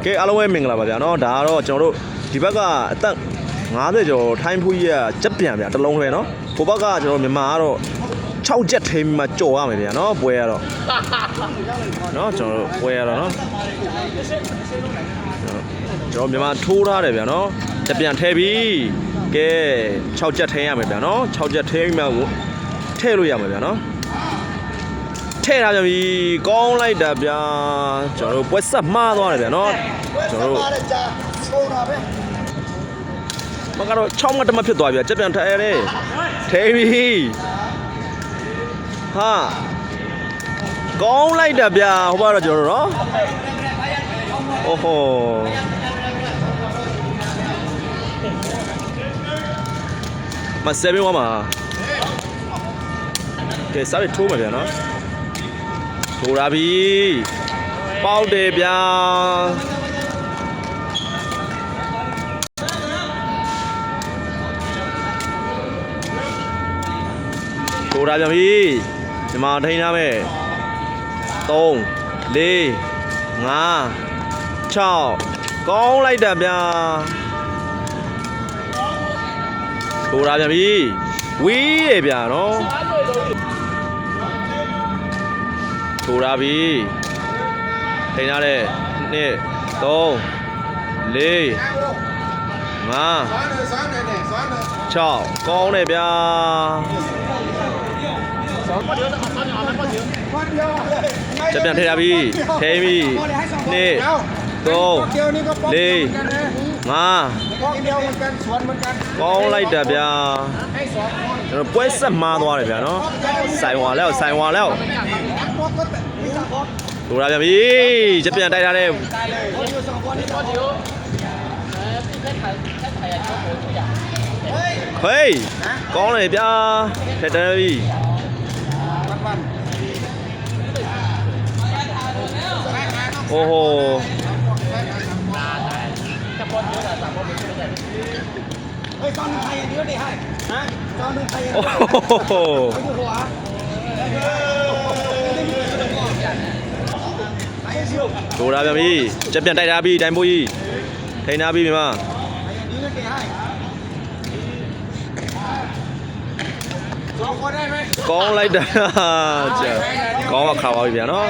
ကဲအားလုံးပဲမင်္ဂလာပါဗျာနော်ဒါကတော့ကျွန်တော်တို့ဒီဘက်ကအသက်50ကျော်ထိုင်းဖူးကြီးကကြက်ပြန်ဗျာတစ်လုံးလဲနော်ဟိုဘက်ကကျွန်တော်မြန်မာကတော့6ချက်ထိမ်းမှကြော်ရမယ်ဗျာနော်ပွဲရတော့နော်ကျွန်တော်တို့ပွဲရတော့နော်ကျွန်တော်မြန်မာထိုးထားတယ်ဗျာနော်ကြက်ပြန်ထဲပြီးကဲ6ချက်ထိမ်းရမယ်ဗျာနော်6ချက်ထိမ်းမှထည့်လို့ရမယ်ဗျာနော်ထည့်ထားကြပြီကောင်းလိုက်တာဗျာကျွန်တော်တို့ပွဲဆက်မှားသွားတယ်ဗျာနော်ကျွန်တော်တို့မကတော့6မှတ်တမဖြစ်သွားပြီကြက်ပြန်ထည့်ရတယ်ထဲပြီဟာကောင်းလိုက်တာဗျာဟိုဘက်တော့ကျွန်တော်တို့နော်အိုးဟိုမ7ဝါမှာကဲစားရထိုးမှာဗျာနော်ထိုးလာပြီပေါက်တယ်ဗျာထိုးလာပြန်ပြီဒီမှာထိန်းထားမယ်3 4 5 6ကောင်းလိုက်တာဗျာထိုးလာပြန်ပြီဝီးတယ်ဗျာနော်ထိုးလာပြီထိန်းထားတယ်2 3 4 5 6ကောင်းတယ်ဗျာจะပြန်ထည့်ရပြီထဲပြီ2 3 4 5ကောင်းလိုက်တာဗျာကျွန်တော်ပွဲဆက်မှားသွားတယ်ဗျာနော်ဆိုင်ဝါแล้วထိုးလာပြန်ပြီจะပြန်တိုက်ထားတယ်ဟေးကောင်းတယ်ဗျာထည့်တယ်ပြီโอ้โหထိုးလာပြန်ပြီကြက်ပြန်တိုက်ထားပြီတိုင်ပိုးကြီးထိန်းထားပြီမြန်မာကောင်းလိုက်တာကြာကောင်းကခါပါပြီဗျာနော်